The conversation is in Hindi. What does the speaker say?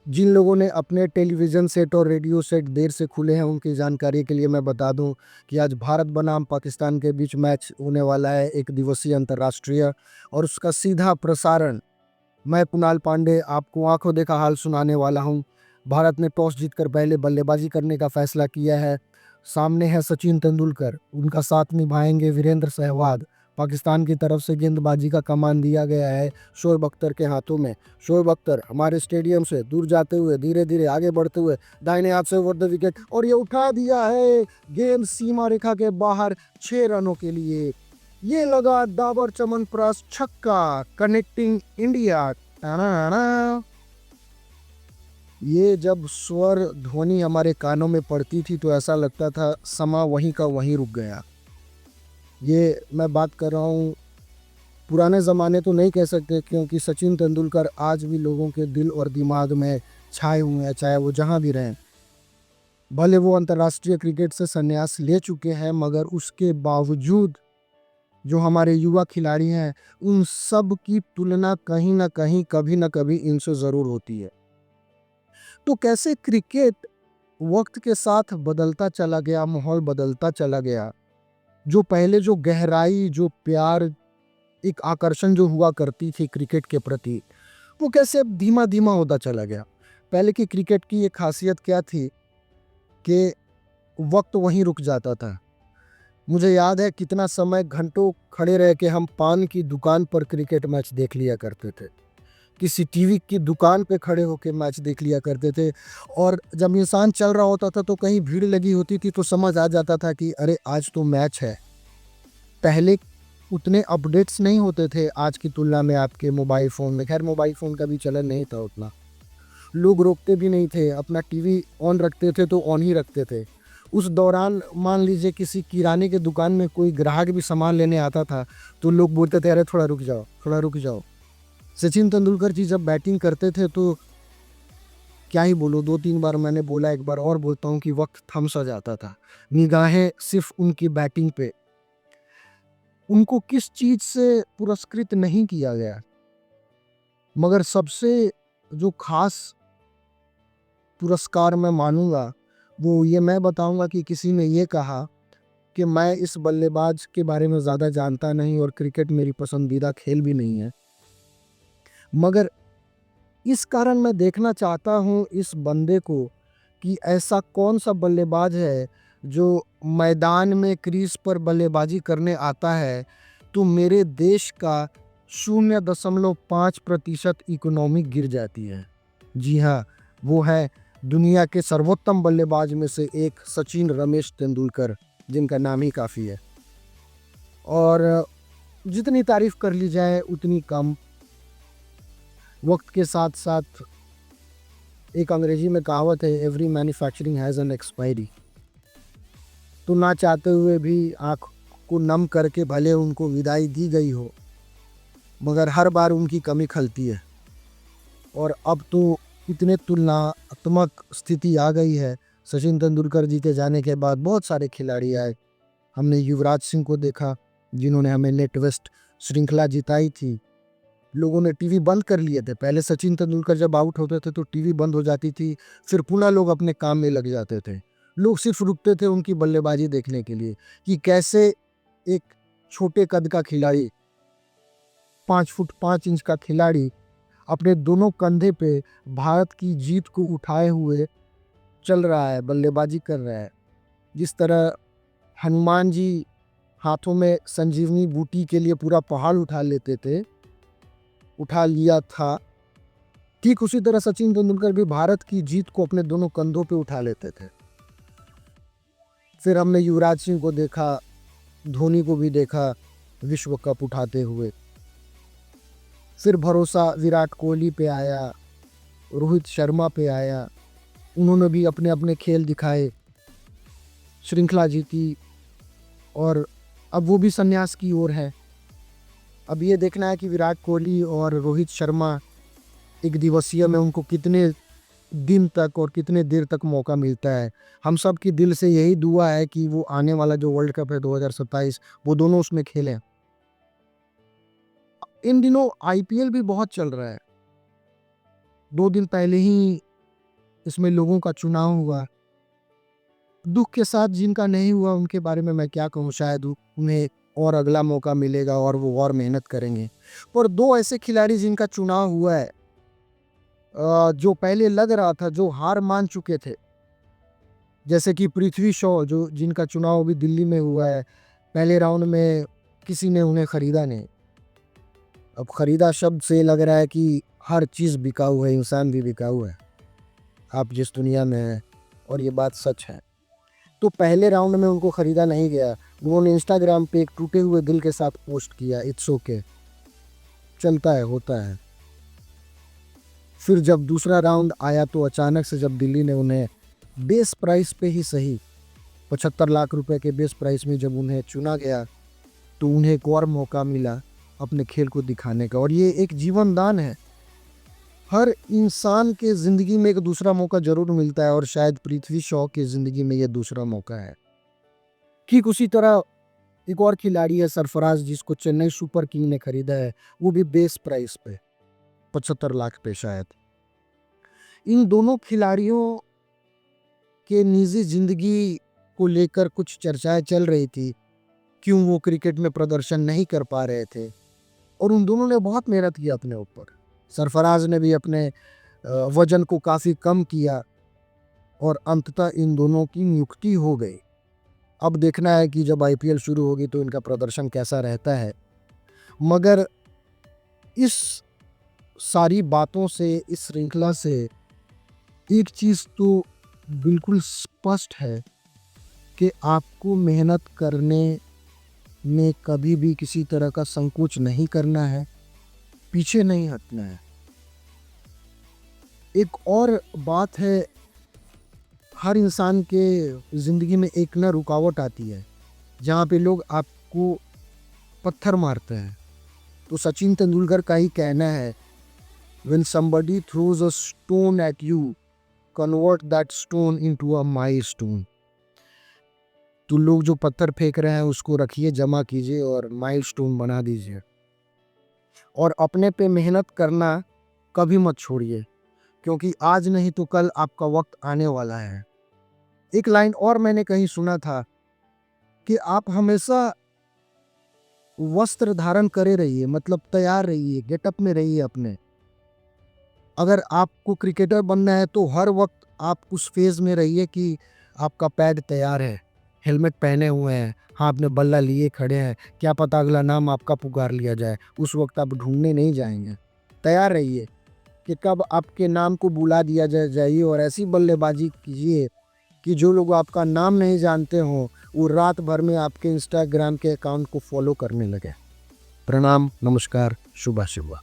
जिन लोगों ने अपने टेलीविज़न सेट और रेडियो सेट देर से खुले हैं, उनकी जानकारी के लिए मैं बता दूं कि आज भारत बनाम पाकिस्तान के बीच मैच होने वाला है, एक दिवसीय अंतर्राष्ट्रीय। और उसका सीधा प्रसारण मैं कुणाल पांडे आपको आंखों देखा हाल सुनाने वाला हूं। भारत ने टॉस जीतकर पहले बल्लेबाजी करने का फैसला किया है। सामने है सचिन तेंदुलकर, उनका साथ निभाएंगे वीरेंद्र सहवाग। पाकिस्तान की तरफ से गेंदबाजी का कमान दिया गया है शोएब अख्तर के हाथों में। शोएब अख्तर हमारे स्टेडियम से दूर जाते हुए धीरे धीरे आगे बढ़ते हुए दाहिने हाथ से ओवर द विकेट, और ये उठा दिया है गेंद सीमा रेखा के बाहर 6 रनों के लिए। ये लगा डाबर चमनप्राश छक्का, कनेक्टिंग इंडिया। टाना। ये जब स्वर ध्वनि हमारे कानों में पड़ती थी तो ऐसा लगता था समा वहीं का वहीं रुक गया। ये मैं बात कर रहा हूँ, पुराने ज़माने तो नहीं कह सकते क्योंकि सचिन तेंदुलकर आज भी लोगों के दिल और दिमाग में छाए हुए हैं, चाहे वो जहाँ भी रहें। भले वो अंतर्राष्ट्रीय क्रिकेट से संन्यास ले चुके हैं, मगर उसके बावजूद जो हमारे युवा खिलाड़ी हैं, उन सब की तुलना कहीं ना कहीं कभी ना कभी इनसे ज़रूर होती है। तो कैसे क्रिकेट वक्त के साथ बदलता चला गया, माहौल बदलता चला गया। जो पहले जो गहराई, जो प्यार, एक आकर्षण जो हुआ करती थी क्रिकेट के प्रति, वो कैसे अब धीमा धीमा होता चला गया। पहले की क्रिकेट की एक खासियत क्या थी कि वक्त वहीं रुक जाता था। मुझे याद है कितना समय घंटों खड़े रह के हम पान की दुकान पर क्रिकेट मैच देख लिया करते थे, किसी टीवी की दुकान पे खड़े होकर मैच देख लिया करते थे। और जब इंसान चल रहा होता था तो कहीं भीड़ लगी होती थी तो समझ आ जाता था कि अरे आज तो मैच है। पहले उतने अपडेट्स नहीं होते थे आज की तुलना में आपके मोबाइल फ़ोन में। खैर मोबाइल फ़ोन का भी चलन नहीं था उतना, लोग रोकते भी नहीं थे, अपना टीवी ऑन रखते थे तो ऑन ही रखते थे। उस दौरान मान लीजिए किसी किराने की दुकान में कोई ग्राहक भी सामान लेने आता था तो लोग बोलते थे अरे थोड़ा रुक जाओ, थोड़ा रुक जाओ। सचिन तेंदुलकर जी जब बैटिंग करते थे तो क्या ही बोलूं, 2-3 बार मैंने बोला, एक बार और बोलता हूं कि वक्त थम सा जाता था। निगाहें सिर्फ उनकी बैटिंग पे। उनको किस चीज से पुरस्कृत नहीं किया गया, मगर सबसे जो खास पुरस्कार मैं मानूंगा वो ये मैं बताऊंगा कि किसी ने ये कहा कि मैं इस बल्लेबाज के बारे में ज़्यादा जानता नहीं और क्रिकेट मेरी पसंदीदा खेल भी नहीं है, मगर इस कारण मैं देखना चाहता हूं इस बंदे को कि ऐसा कौन सा बल्लेबाज है जो मैदान में क्रीज पर बल्लेबाजी करने आता है तो मेरे देश का 0.5% इकोनॉमी गिर जाती है। जी हाँ, वो है दुनिया के सर्वोत्तम बल्लेबाज में से एक सचिन रमेश तेंदुलकर, जिनका नाम ही काफ़ी है। और जितनी तारीफ कर ली जाए उतनी कम। वक्त के साथ साथ एक अंग्रेजी में कहावत है, every manufacturing has an expiry. तो ना चाहते हुए भी आँख को नम करके भले उनको विदाई दी गई हो, मगर हर बार उनकी कमी खलती है। और अब तो इतने तुलनात्मक स्थिति आ गई है, सचिन तेंदुलकर जी के जाने के बाद बहुत सारे खिलाड़ी आए। हमने युवराज सिंह को देखा जिन्होंने हमें नेट वेस्ट श्रृंखला जिताई थी। लोगों ने टीवी बंद कर लिए थे, पहले सचिन तेंदुलकर जब आउट होते थे तो टीवी बंद हो जाती थी, फिर पुनः लोग अपने काम में लग जाते थे। लोग सिर्फ रुकते थे उनकी बल्लेबाजी देखने के लिए कि कैसे एक छोटे कद का खिलाड़ी, 5 फुट 5 इंच का खिलाड़ी अपने दोनों कंधे पे भारत की जीत को उठाए हुए चल रहा है, बल्लेबाजी कर रहा है। जिस तरह हनुमान जी हाथों में संजीवनी बूटी के लिए पूरा पहाड़ उठा लेते थे, उठा लिया था, ठीक उसी तरह सचिन तेंदुलकर भी भारत की जीत को अपने दोनों कंधों पे उठा लेते थे। फिर हमने युवराज सिंह को देखा, धोनी को भी देखा विश्व कप उठाते हुए। फिर भरोसा विराट कोहली पे आया, रोहित शर्मा पे आया, उन्होंने भी अपने अपने खेल दिखाए, श्रृंखला जीती, और अब वो भी संन्यास की ओर है। अब ये देखना है कि विराट कोहली और रोहित शर्मा एक दिवसीय में उनको कितने दिन तक और कितने देर तक मौका मिलता है। हम सब की दिल से यही दुआ है कि वो आने वाला जो वर्ल्ड कप है 2027, वो दोनों उसमें खेलें। इन दिनों आईपीएल भी बहुत चल रहा है। 2 दिन पहले ही इसमें लोगों का चुनाव हुआ। दुख के साथ जिनका नहीं हुआ उनके बारे में मैं क्या कहूँ, शायद उन्हें और अगला मौका मिलेगा और वो और मेहनत करेंगे। पर 2 ऐसे खिलाड़ी जिनका चुनाव हुआ है, जो पहले लग रहा था जो हार मान चुके थे, जैसे कि पृथ्वी शॉ जो जिनका चुनाव अभी दिल्ली में हुआ है। पहले राउंड में किसी ने उन्हें खरीदा नहीं। अब खरीदा शब्द से लग रहा है कि हर चीज़ बिकाऊ है, इंसान भी बिकाऊ है, आप जिस दुनिया में हैं, और ये बात सच है। तो पहले राउंड में उनको खरीदा नहीं गया। उन्होंने इंस्टाग्राम पे एक टूटे हुए दिल के साथ पोस्ट किया, इट्स ओके, चलता है, होता है। फिर जब दूसरा राउंड आया तो अचानक से जब दिल्ली ने उन्हें बेस प्राइस पे ही सही 75 लाख रुपए के बेस प्राइस में जब उन्हें चुना गया, तो उन्हें एक और मौका मिला अपने खेल को दिखाने का। और ये एक जीवन दान है। हर इंसान के ज़िंदगी में एक दूसरा मौका ज़रूर मिलता है, और शायद पृथ्वी शॉ की ज़िंदगी में ये दूसरा मौका है। ठीक उसी तरह एक और खिलाड़ी है सरफराज, जिसको चेन्नई सुपर किंग ने खरीदा है, वो भी बेस प्राइस पे 75 लाख पे शायद। इन दोनों खिलाड़ियों के निजी ज़िंदगी को लेकर कुछ चर्चाएं चल रही थी, क्यों वो क्रिकेट में प्रदर्शन नहीं कर पा रहे थे, और उन दोनों ने बहुत मेहनत की अपने ऊपर। सरफराज ने भी अपने वजन को काफ़ी कम किया, और अंततः इन दोनों की नियुक्ति हो गई। अब देखना है कि जब आईपीएल शुरू होगी तो इनका प्रदर्शन कैसा रहता है। मगर इस सारी बातों से, इस श्रृंखला से एक चीज़ तो बिल्कुल स्पष्ट है कि आपको मेहनत करने में कभी भी किसी तरह का संकोच नहीं करना है, पीछे नहीं हटना है। एक और बात है, हर इंसान के ज़िंदगी में एक ना रुकावट आती है जहाँ पे लोग आपको पत्थर मारते हैं। तो सचिन तेंदुलकर का ही कहना है, when somebody throws a stone at you, convert that stone into a milestone। तो लोग जो पत्थर फेंक रहे हैं उसको रखिए, जमा कीजिए और माइलस्टोन बना दीजिए। और अपने पे मेहनत करना कभी मत छोड़िए, क्योंकि आज नहीं तो कल आपका वक्त आने वाला है। एक लाइन और मैंने कहीं सुना था कि आप हमेशा वस्त्र धारण करे रहिए, मतलब तैयार रहिए, गेटअप में रहिए अपने। अगर आपको क्रिकेटर बनना है तो हर वक्त आप उस फेज़ में रहिए कि आपका पैड तैयार है, हेलमेट पहने हुए हैं, हाथ में बल्ला लिए खड़े हैं, क्या पता अगला नाम आपका पुकार लिया जाए। उस वक्त आप ढूंढने नहीं जाएंगे, तैयार रहिए कि कब आपके नाम को बुला दिया जाइए, और ऐसी बल्लेबाजी कीजिए कि जो लोग आपका नाम नहीं जानते हों वो रात भर में आपके इंस्टाग्राम के अकाउंट को फॉलो करने लगे। प्रणाम, नमस्कार, शुभ शुभ।